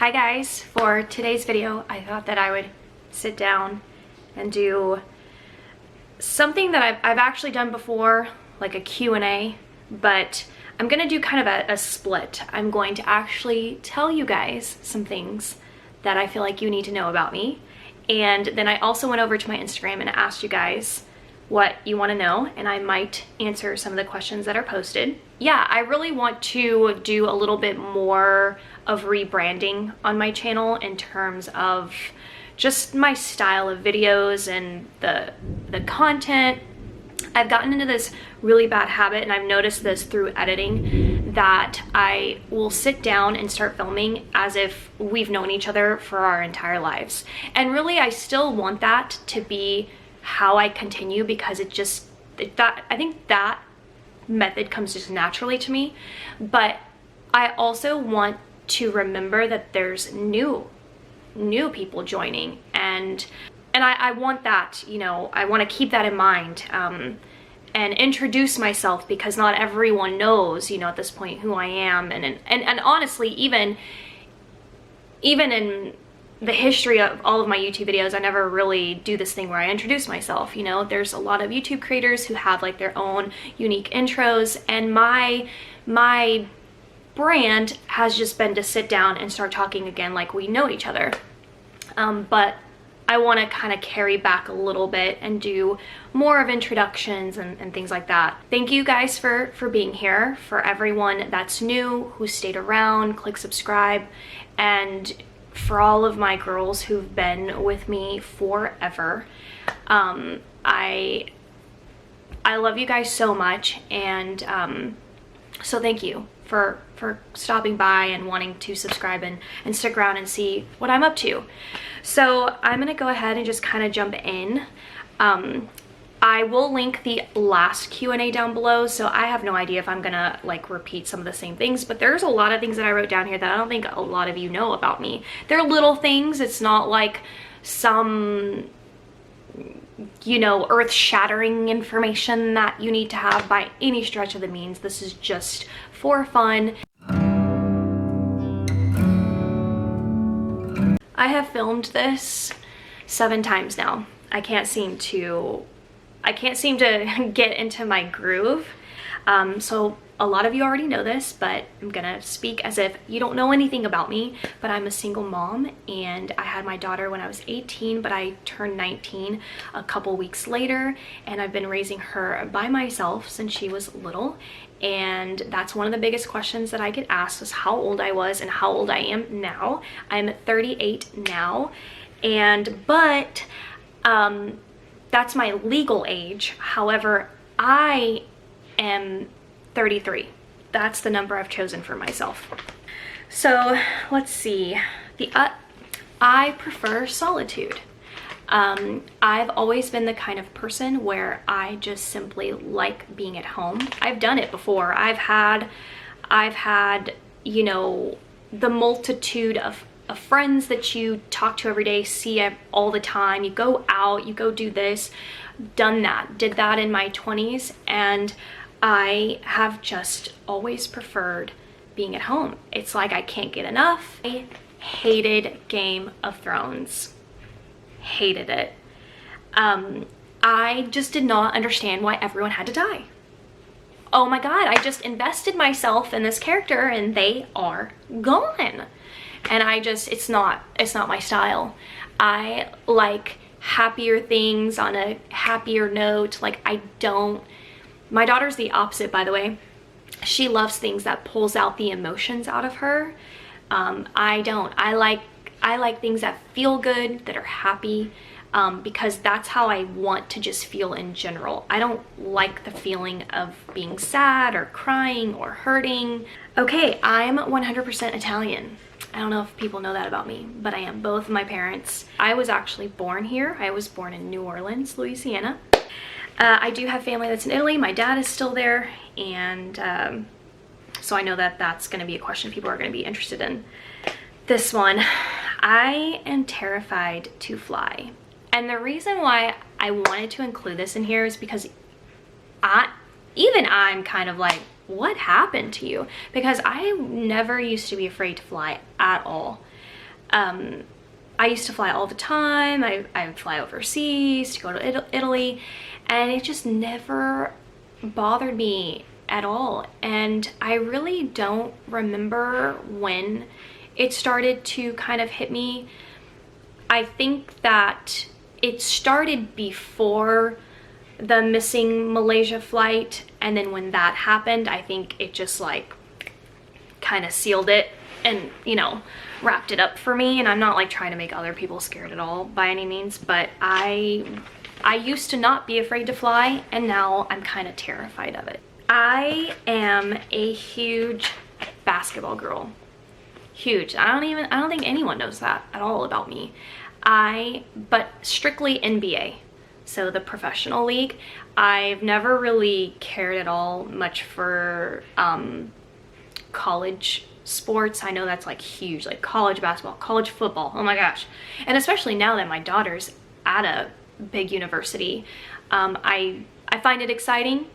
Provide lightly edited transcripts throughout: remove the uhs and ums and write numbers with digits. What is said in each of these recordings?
Hi guys, for today's video I thought that I would sit down and do something that I've actually done before, like a Q&A, but I'm gonna do kind of a split. I'm going to actually tell you guys some things that I feel like you need to know about me, and then I also went over to my Instagram and asked you guys what you want to know, and I might answer some of the questions that are posted. Yeah, I really want to do a little bit more of rebranding on my channel in terms of just my style of videos and the content. I've gotten into this really bad habit, and I've noticed this through editing, that I will sit down and start filming as if we've known each other for our entire lives. And really, I still want that to be how I continue, because I think that method comes just naturally to me. But I also want to remember that there's new people joining, and I want that, you know, I want to keep that in mind, and introduce myself, because not everyone knows, you know, at this point who I am. And honestly, even in the history of all of my YouTube videos, I never really do this thing where I introduce myself. You know, there's a lot of YouTube creators who have like their own unique intros, and my brand has just been to sit down and start talking again like we know each other. But I want to kind of carry back a little bit and do more of introductions and things like that. Thank you guys for being here. For everyone that's new, who stayed around, click subscribe, and for all of my girls who've been with me forever. I love you guys so much, and so thank you for stopping by and wanting to subscribe and stick around and see what I'm up to. So I'm gonna go ahead and just kind of jump in. I will link the last Q&A down below, so I have no idea if I'm gonna like repeat some of the same things, but there's a lot of things that I wrote down here that I don't think a lot of you know about me. They're little things. It's not like some, you know, earth-shattering information that you need to have by any stretch of the means. This is just for fun. I have filmed this 7 times now. I can't seem to get into my groove. So a lot of you already know this, but I'm gonna speak as if you don't know anything about me. But I'm a single mom, and I had my daughter when I was 18, but I turned 19 a couple weeks later, and I've been raising her by myself since she was little. And that's one of the biggest questions that I get asked, is how old I was and how old I am now. I'm 38 now, but that's my legal age. However, I am 33. That's the number I've chosen for myself. So let's see. I prefer solitude. I've always been the kind of person where I just simply like being at home. I've done it before. I've had, you know, the multitude of friends that you talk to every day, see all the time. You go out, you go do this, done that, did that in my 20s, and I have just always preferred being at home. It's like I can't get enough. I hated Game of Thrones. Hated it. I just did not understand why everyone had to die. Oh my god, I just invested myself in this character and they are gone. And it's not my style. I like happier things on a happier note. Like, my daughter's the opposite, by the way. She loves things that pulls out the emotions out of her. I don't. I like things that feel good, that are happy, because that's how I want to just feel in general. I don't like the feeling of being sad or crying or hurting. Okay, I'm 100% Italian. I don't know if people know that about me, but I am. Both of my parents. I was actually born here. I was born in New Orleans, Louisiana. I do have family that's in Italy. My dad is still there, and so I know that that's going to be a question people are going to be interested in. This one, I am terrified to fly. And the reason why I wanted to include this in here is because I'm kind of like, what happened to you? Because I never used to be afraid to fly at all. I used to fly all the time. I would fly overseas to go to Italy, and it just never bothered me at all. And I really don't remember when it started to kind of hit me. I think that it started before the missing Malaysia flight, and then when that happened, I think it just like kind of sealed it and, you know, wrapped it up for me. And I'm not like trying to make other people scared at all by any means, but I used to not be afraid to fly, and now I'm kind of terrified of it. I am a huge basketball girl. Huge. I don't think anyone knows that at all about me. But strictly NBA. So the professional league. I've never really cared at all much for college sports. I know that's like huge, like college basketball, college football. Oh my gosh. And especially now that my daughter's at a big university, I find it exciting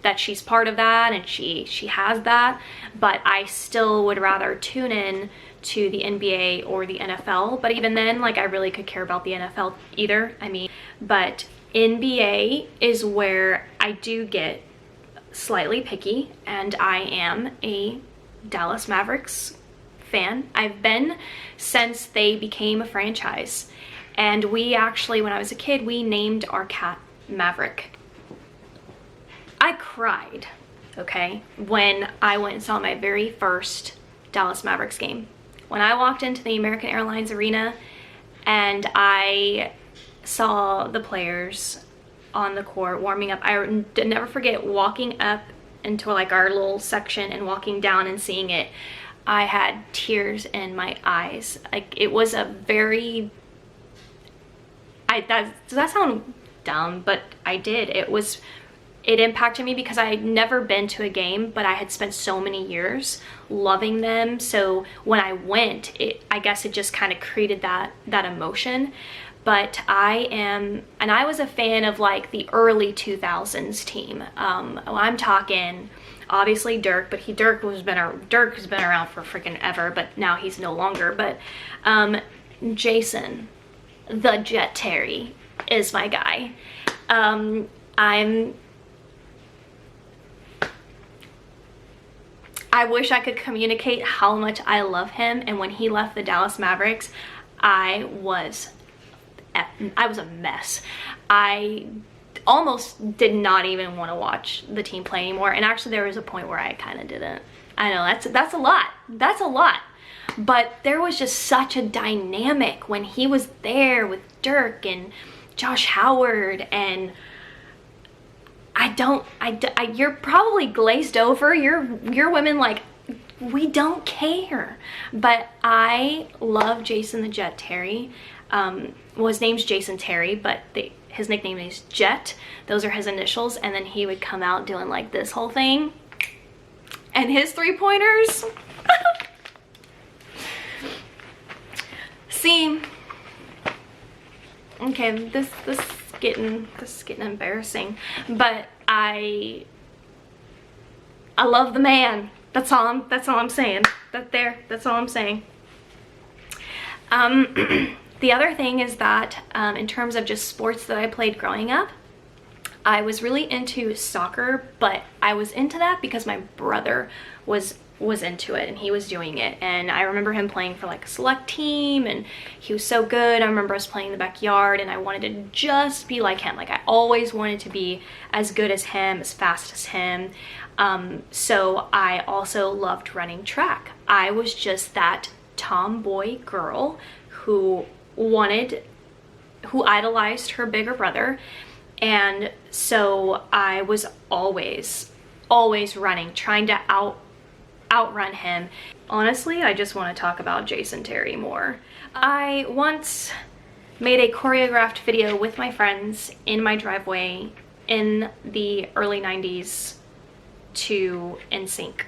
that she's part of that and she has that, but I still would rather tune in to the NBA or the NFL. But even then, like, I really could care about the NFL either. I mean, but NBA is where I do get slightly picky, and I am a Dallas Mavericks fan. I've been since they became a franchise. And we actually, when I was a kid, we named our cat Maverick. I cried, okay, when I went and saw my very first Dallas Mavericks game. When I walked into the American Airlines Arena and I saw the players on the court warming up, I never forget walking up into like our little section and walking down and seeing it. I had tears in my eyes. Like, it was a very, does that sound dumb? But I did. It impacted me because I had never been to a game, but I had spent so many years loving them. So when I went, I guess it just kind of created that emotion. But I was a fan of like the early 2000s team. I'm talking obviously Dirk, but Dirk has been around for freaking ever, but now he's no longer. But Jason, the Jet Terry, is my guy. I wish I could communicate how much I love him, and when he left the Dallas Mavericks, I was a mess. I almost did not even want to watch the team play anymore, and actually there was a point where I kind of didn't. I know that's a lot. That's a lot. But there was just such a dynamic when he was there with Dirk and Josh Howard, and you're probably glazed over. You're women like, we don't care. But I love Jason the Jet Terry. Well, his name's Jason Terry, but his nickname is Jet. Those are his initials. And then he would come out doing like this whole thing. And his three-pointers. See, okay, this is getting embarrassing, but I love the man. That's all I'm saying. That's all I'm saying. The other thing is that in terms of just sports that I played growing up, I was really into soccer, but I was into that because my brother was into it and he was doing it, and I remember him playing for like a select team and he was so good. I remember us playing in the backyard and I wanted to just be like him. Like, I always wanted to be as good as him, as fast as him. So I also loved running track. I was just that tomboy girl who idolized her bigger brother, and so I was always running, trying to outrun him. Honestly, I just want to talk about Jason Terry more. I once made a choreographed video with my friends in my driveway in the early 90s to NSYNC.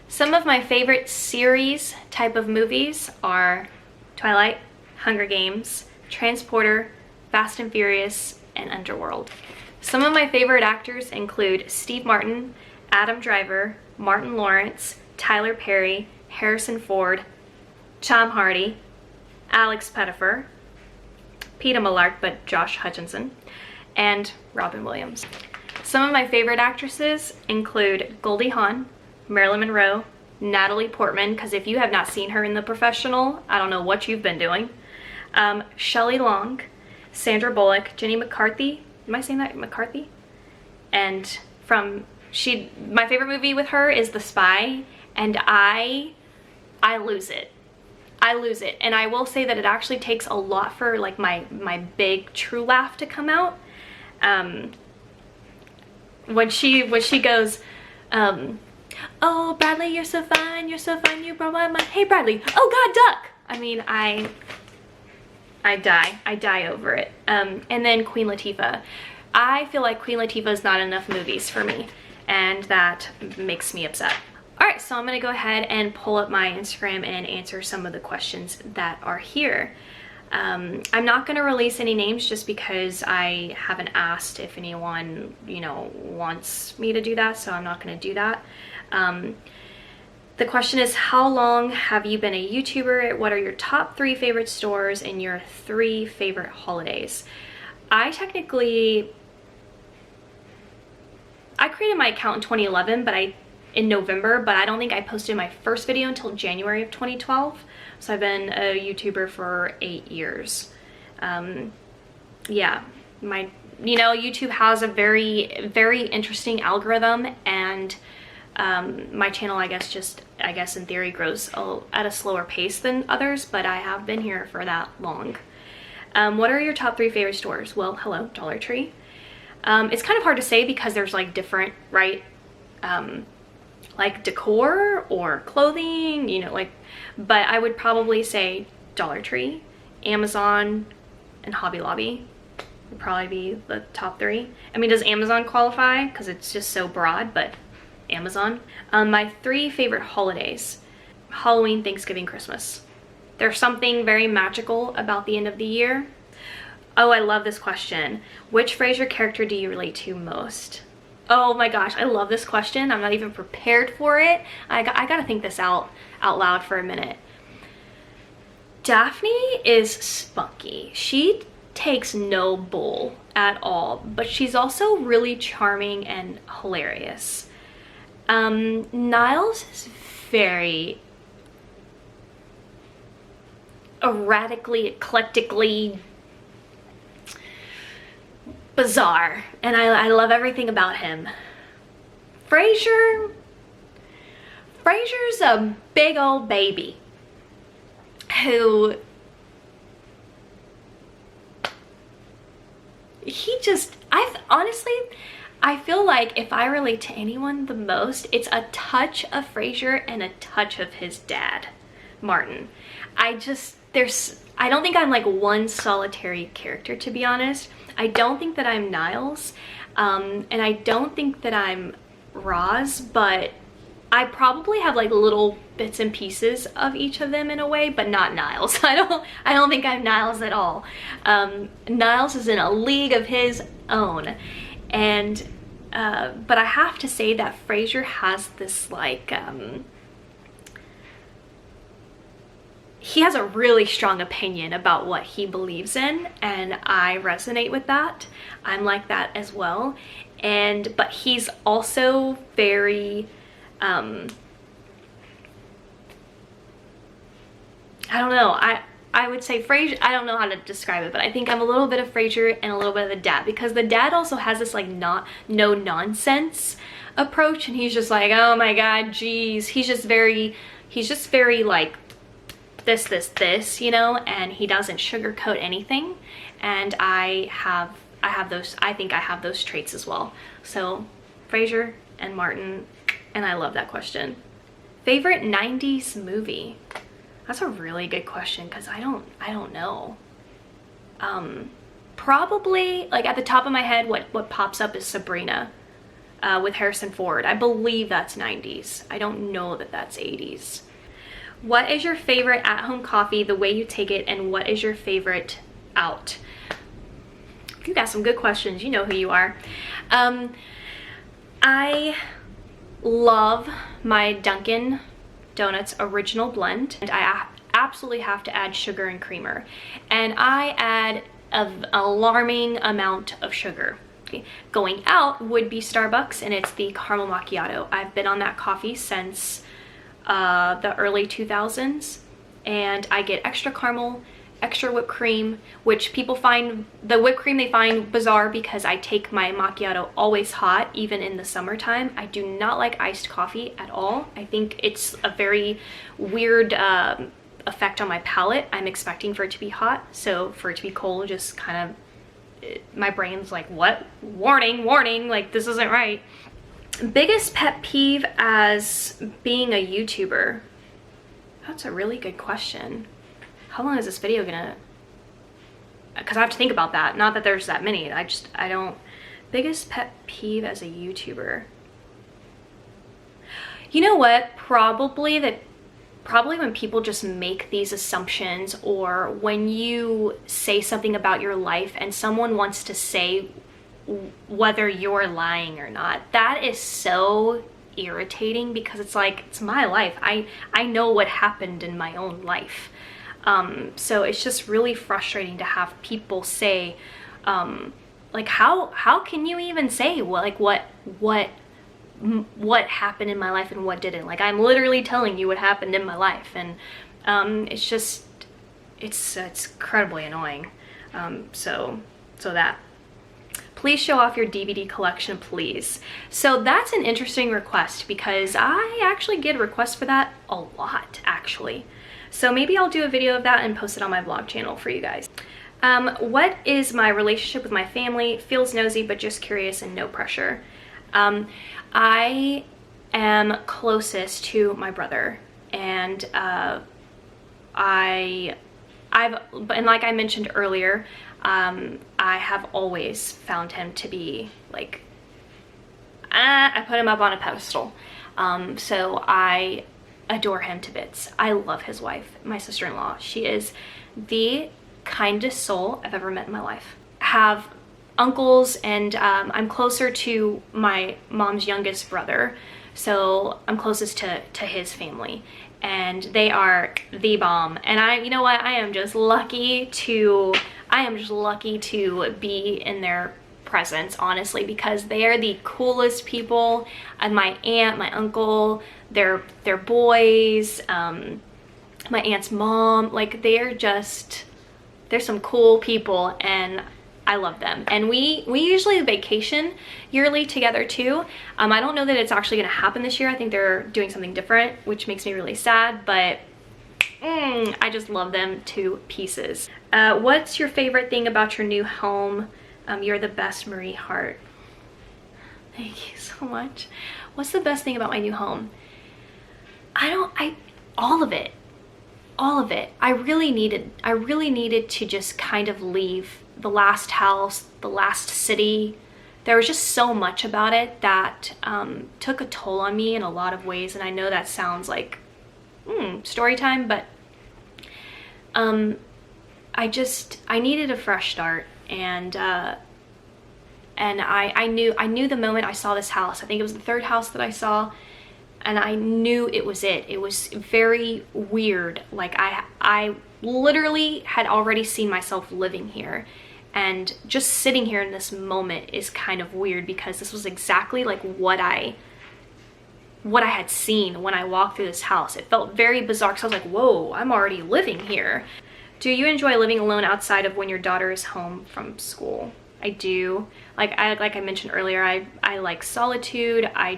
Some of my favorite series type of movies are Twilight, Hunger Games, Transporter, Fast and Furious, and Underworld. Some of my favorite actors include Steve Martin, Adam Driver, Martin Lawrence, Tyler Perry, Harrison Ford, Tom Hardy, Alex Pettyfer, Peeta Mellark, but Josh Hutcherson, and Robin Williams. Some of my favorite actresses include Goldie Hawn, Marilyn Monroe, Natalie Portman, because if you have not seen her in The Professional, I don't know what you've been doing. Shelley Long, Sandra Bullock, Jenny McCarthy. Am I saying that? McCarthy? And my favorite movie with her is The Spy, and I lose it. I lose it. And I will say that it actually takes a lot for like my big true laugh to come out. When she goes, oh Bradley, you're so fine, you brought my mind. Hey Bradley, oh god, duck. I mean, I die over it. And then Queen Latifah. I feel like Queen Latifah is not enough movies for me, and that makes me upset. All right, so I'm gonna go ahead and pull up my Instagram and answer some of the questions that are here. I'm not gonna release any names just because I haven't asked if anyone, you know, wants me to do that, so I'm not gonna do that. The question is, how long have you been a YouTuber? What are your top 3 favorite stores and your 3 favorite holidays? I created my account in 2011, in November, but I don't think I posted my first video until January of 2012. So I've been a YouTuber for 8 years. Yeah, YouTube has a very, very interesting algorithm, and my channel, I guess in theory grows at a slower pace than others, but I have been here for that long. What are your top 3 favorite stores? Well, hello, Dollar Tree. It's kind of hard to say because there's like different, right? Like decor or clothing, you know, like, but I would probably say Dollar Tree, Amazon, and Hobby Lobby would probably be the top 3. I mean, does Amazon qualify? Because it's just so broad, but Amazon. My 3 favorite holidays: Halloween, Thanksgiving, Christmas. There's something very magical about the end of the year. Oh, I love this question. Which Frasier character do you relate to most? Oh my gosh, I love this question. I'm not even prepared for it. I gotta think this out loud for a minute. Daphne is spunky. She takes no bull at all, but she's also really charming and hilarious. Niles is very erratically, eclectically bizarre, and I love everything about him. Frasier's a big old baby who I feel like if I relate to anyone the most, it's a touch of Frasier and a touch of his dad, Martin. I don't think I'm like one solitary character, to be honest. I don't think that I'm Niles, and I don't think that I'm Roz, but I probably have like little bits and pieces of each of them in a way, but not Niles. I don't think I'm Niles at all. Niles is in a league of his own, and but I have to say that Frasier has this like he has a really strong opinion about what he believes in, and I resonate with that. I'm like that as well. But he's also very, I don't know, I would say Frasier, I don't know how to describe it, but I think I'm a little bit of Frasier and a little bit of the dad, because the dad also has this like no nonsense approach, and he's just like, oh my god, geez, he's just very like this, you know, and he doesn't sugarcoat anything, and I think I have those traits as well. So Frasier and Martin, and I love that question. Favorite 90s movie? That's a really good question, because I don't know. Probably like at the top of my head what pops up is Sabrina with Harrison Ford. I believe that's 90s. I don't know that that's 80s. What is your favorite at-home coffee, the way you take it, and what is your favorite out? You got some good questions. You know who you are. I love my Dunkin' Donuts original blend, and I absolutely have to add sugar and creamer. And I add an alarming amount of sugar. Okay. Going out would be Starbucks, and it's the caramel macchiato. I've been on that coffee since the early 2000s, and I get extra caramel, extra whipped cream, which people find, the whipped cream they find bizarre because I take my macchiato always hot, even in the summertime. I do not like iced coffee at all. I think it's a very weird effect on my palate. I'm expecting for it to be hot, so for it to be cold, just kind of, my brain's like, what? Warning, warning, like this isn't right. Biggest pet peeve as being a YouTuber? That's a really good question. How long is this video gonna, because I have to think about that. Not that there's that many, I don't. Biggest pet peeve as a YouTuber? You know what, probably when people just make these assumptions, or when you say something about your life and someone wants to say whether you're lying or not. That is so irritating, because it's like, it's my life. I know what happened in my own life. So it's just really frustrating to have people say, like, how can you even say what happened in my life and what didn't? Like, I'm literally telling you what happened in my life, and it's just, it's incredibly annoying. So that. Please show off your DVD collection, please. So that's an interesting request, because I actually get requests for that a lot, actually. So maybe I'll do a video of that and post it on my vlog channel for you guys. What is my relationship with my family? Feels nosy, but just curious and no pressure. I am closest to my brother, and and like I mentioned earlier, I have always found him to be like, I put him up on a pedestal. So I adore him to bits. I love his wife, my sister-in-law. She is the kindest soul I've ever met in my life. Have uncles, and I'm closer to my mom's youngest brother, so I'm closest to his family, and they are the bomb. And you know what, I am just lucky to be in their presence, honestly, because they are the coolest people. And my aunt, my uncle, their boys, my aunt's mom, like, they're some cool people, and I love them. And we usually vacation yearly together too. I don't know that it's actually gonna happen this year. I think they're doing something different, which makes me really sad, but I just love them to pieces. What's your favorite thing about your new home? You're the best, Marie Hart. Thank you so much. What's the best thing about my new home? All of it. All of it. I really needed to just kind of leave the last house, the last city. There was just so much about it that took a toll on me in a lot of ways. And I know that sounds like story time, but I needed a fresh start, and I knew the moment I saw this house. I think it was the third house that I saw, and I knew it was it. It was very weird. Like, I literally had already seen myself living here, and just sitting here in this moment is kind of weird, because this was exactly like what I had seen when I walked through this house. It felt very bizarre, because I was like, whoa, I'm already living here. Do you enjoy living alone outside of when your daughter is home from school? I do. Like I mentioned earlier, I like solitude. I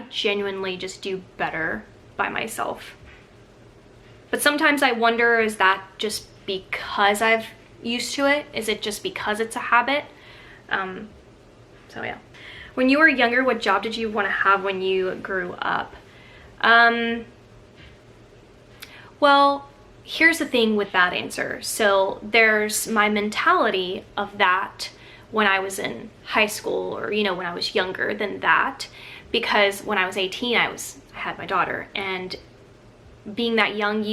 genuinely just do better by myself. But sometimes I wonder, is that just because I've used to it? Is it just because it's a habit? So yeah. When you were younger, what job did you want to have when you grew up? Well, here's the thing with that answer. So there's my mentality of that when I was in high school, or, you know, when I was younger than that, because when I was 18, I had my daughter, and being that young,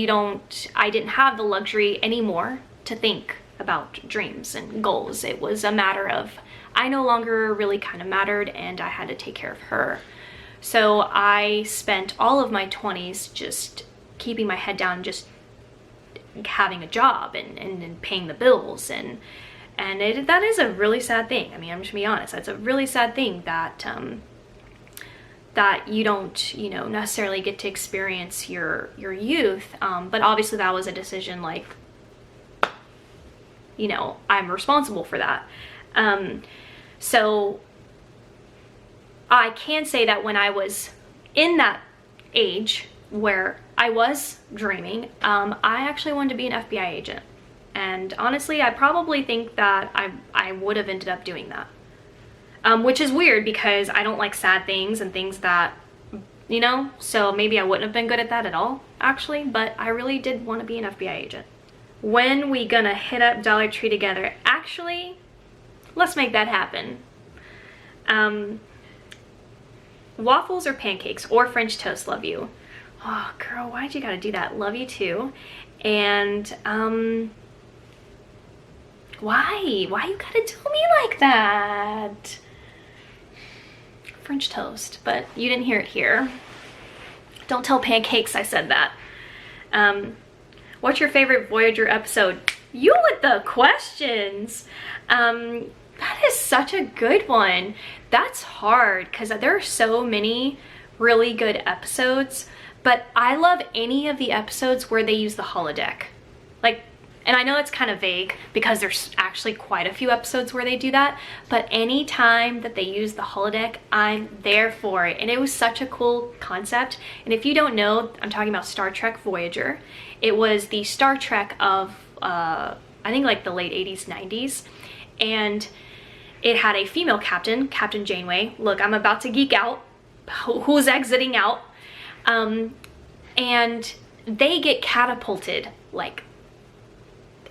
I didn't have the luxury anymore to think about dreams and goals. It was a matter of, I no longer really kind of mattered, and I had to take care of her. So I spent all of my 20s just keeping my head down, just having a job and paying the bills, and that is a really sad thing. I mean, I'm just gonna be honest, that's a really sad thing that that you don't, you know, necessarily get to experience your youth. But obviously that was a decision, like, you know, I'm responsible for that. So I can say that when I was in that age where I was dreaming, I actually wanted to be an FBI agent. And honestly, I probably think that I would have ended up doing that. Which is weird because I don't like sad things and things that, you know, so maybe I wouldn't have been good at that at all, actually, but I really did want to be an FBI agent. When we gonna hit up Dollar Tree together? Actually, let's make that happen. Waffles or pancakes or French toast? Love you. Oh, girl, why'd you gotta do that? Love you too. And, why you gotta do me like that? French toast, but you didn't hear it here. Don't tell pancakes I said that. What's your favorite Voyager episode? You with the questions. That is such a good one. That's hard because there are so many really good episodes, but I love any of the episodes where they use the holodeck. Like, and I know it's kind of vague because there's actually quite a few episodes where they do that, but any time that they use the holodeck, I'm there for it. And it was such a cool concept. And if you don't know, I'm talking about Star Trek Voyager. It was the Star Trek of, I think like the late 80s, 90s. And it had a female captain, Captain Janeway. Look, I'm about to geek out. Who's exiting out? And they get catapulted like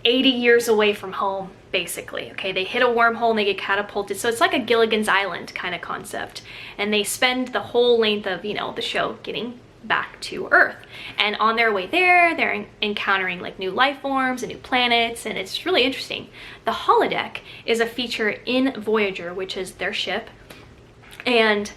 80 years away from home, basically. Okay, they hit a wormhole and they get catapulted. So it's like a Gilligan's Island kind of concept. And they spend the whole length of, you know, the show getting back to Earth. And on their way there, they're encountering like new life forms and new planets, and it's really interesting. The holodeck is a feature in Voyager, which is their ship. And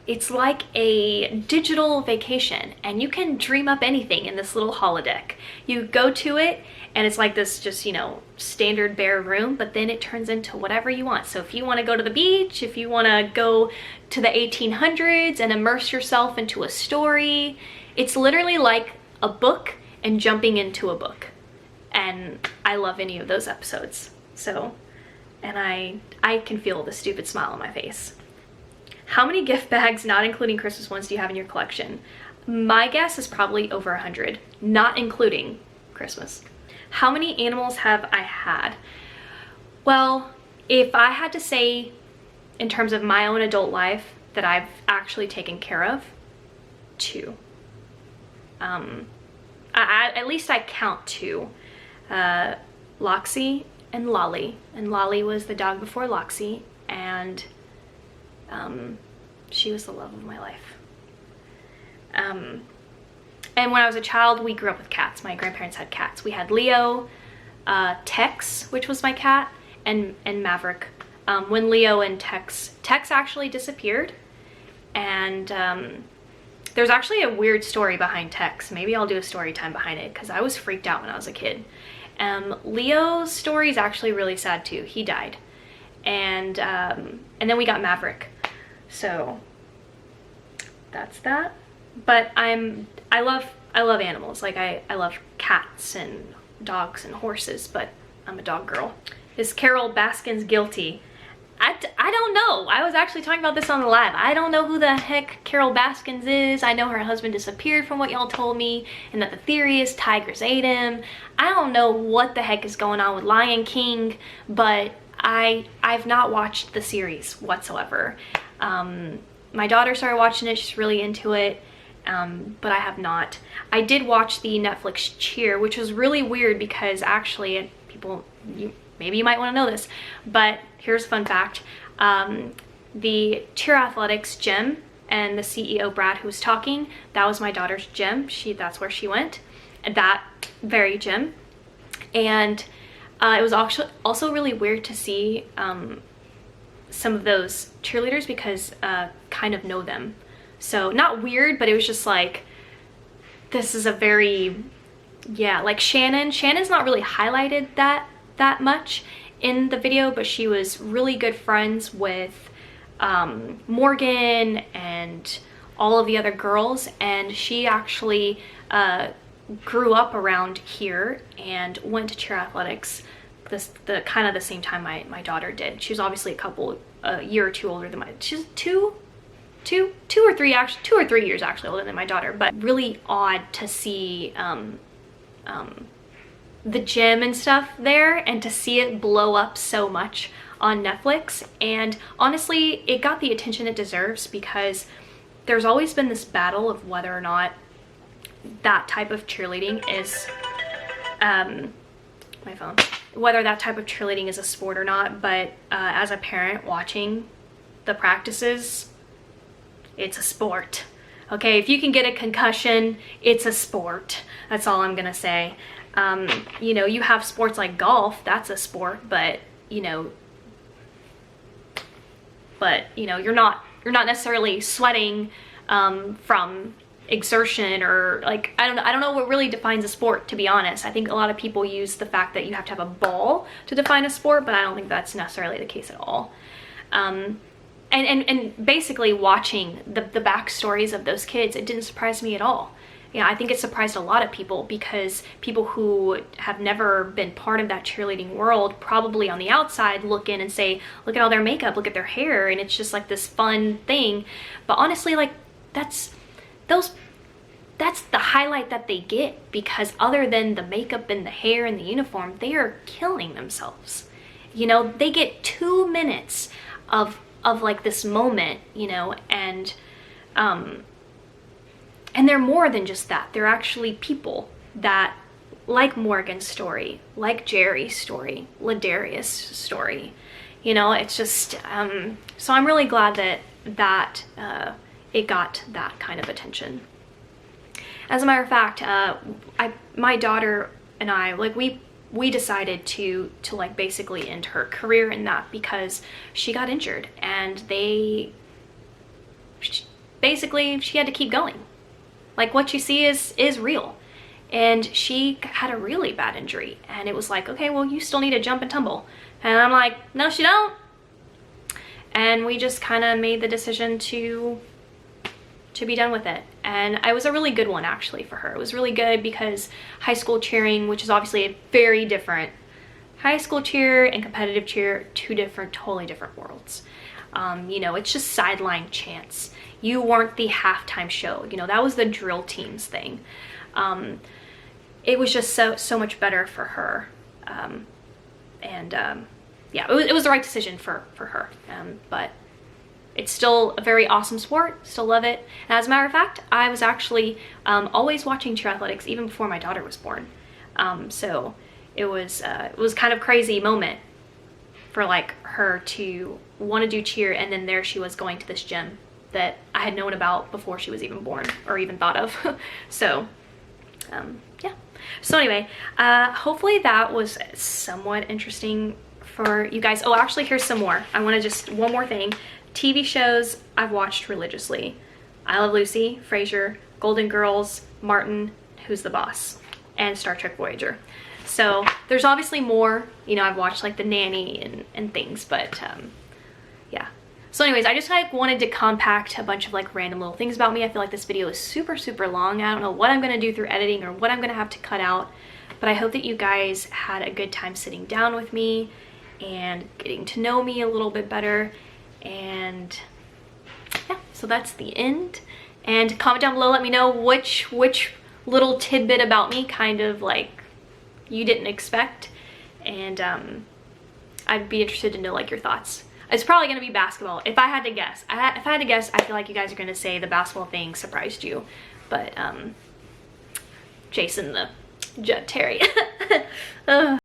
it's like a digital vacation, and you can dream up anything in this little holodeck. You go to it and it's like this just, you know, standard bare room, but then it turns into whatever you want. So if you want to go to the beach, if you want to go to the 1800s and immerse yourself into a story, it's literally like a book and jumping into a book. And I love any of those episodes. So, and I can feel the stupid smile on my face. How many gift bags, not including Christmas ones, do you have in your collection? My guess is probably over 100, not including Christmas. How many animals have I had? Well, if I had to say in terms of my own adult life that I've actually taken care of, 2. At least I count 2. Loxie and Lolly. And Lolly was the dog before Loxie, and she was the love of my life. And when I was a child, we grew up with cats. My grandparents had cats. We had Leo, Tex, which was my cat, and Maverick. When Leo and Tex actually disappeared, and there's actually a weird story behind Tex. Maybe I'll do a story time behind it because I was freaked out when I was a kid. Leo's story is actually really sad too. He died, and then we got Maverick. So that's that. But I love animals. Like I love cats and dogs and horses, but I'm a dog girl. Is Carol Baskins guilty? I don't know. I was actually talking about this on the live. I don't know who the heck Carol Baskins is. I know her husband disappeared from what y'all told me, and that the theory is tigers ate him. I don't know what the heck is going on with Lion King, but I've not watched the series whatsoever. My daughter started watching it. She's really into it. But I have not. I did watch the Netflix Cheer, which was really weird because actually, people, maybe you might want to know this, but here's a fun fact. The Cheer Athletics gym and the CEO, Brad, who was talking, that was my daughter's gym. That's where she went, at that very gym. And it was also really weird to see some of those cheerleaders because kind of know them. So not weird, but it was just like, this is a very yeah, like Shannon's not really highlighted that much in the video, but she was really good friends with Morgan and all of the other girls, and she actually grew up around here and went to cheer athletics the kind of the same time my daughter did. She was obviously a year or two older than she's two or three years actually older than my daughter, but really odd to see the gym and stuff there, and to see it blow up so much on Netflix. And honestly, it got the attention it deserves, because there's always been this battle of whether or not that type of cheerleading is my phone, whether that type of cheerleading is a sport or not. But as a parent watching the practices, it's a sport. Okay, if you can get a concussion, it's a sport. That's all I'm gonna say. You know, you have sports like golf, that's a sport, but you know, you're not necessarily sweating from exertion, or like, I don't know what really defines a sport, to be honest. I think a lot of people use the fact that you have to have a ball to define a sport, but I don't think that's necessarily the case at all. And basically watching the backstories of those kids, it didn't surprise me at all. Yeah, I think it surprised a lot of people, because people who have never been part of that cheerleading world probably on the outside look in and say, look at all their makeup, look at their hair, and it's just like this fun thing. But honestly, like, that's the highlight that they get, because other than the makeup and the hair and the uniform, they are killing themselves. You know, they get 2 minutes of like this moment, you know, and they're more than just that. They're actually people that, like Morgan's story, like Jerry's story, Ladarius' story, you know, it's just, so I'm really glad that it got that kind of attention. As a matter of fact, my daughter and I, like, we decided to like basically end her career in that, because she got injured, and basically she had to keep going. Like, what you see is real, and she had a really bad injury, and it was like, okay, well, you still need to jump and tumble, and I'm like, no, she don't. And we just kind of made the decision to be done with it. And it was a really good one actually for her. It was really good, because high school cheering, which is obviously a very different, high school cheer and competitive cheer, totally different worlds. You know, it's just sideline chants. You weren't the halftime show, you know, that was the drill team's thing. It was just so much better for her. Yeah, it was the right decision for her. But it's still a very awesome sport, still love it. And as a matter of fact, I was actually always watching cheer athletics even before my daughter was born. So it was kind of crazy moment for like her to want to do cheer, and then there she was going to this gym that I had known about before she was even born or even thought of. So yeah. So anyway, hopefully that was somewhat interesting for you guys. Oh, actually, here's some more. I want to just, one more thing. TV shows I've watched religiously: I Love Lucy, Frasier, Golden Girls, Martin, Who's the Boss, and Star Trek Voyager. So there's obviously more, you know, I've watched like The Nanny and things, but yeah. So anyways, I just like wanted to compact a bunch of like random little things about me. I feel like this video is super long. I don't know what I'm gonna do through editing or what I'm gonna have to cut out, but I hope that you guys had a good time sitting down with me and getting to know me a little bit better. And yeah, so that's the end. And comment down below, let me know which little tidbit about me kind of like you didn't expect. And I'd be interested to know like your thoughts. It's probably gonna be basketball. If I had to guess, I feel like you guys are gonna say the basketball thing surprised you. But Jason the Jet Terry.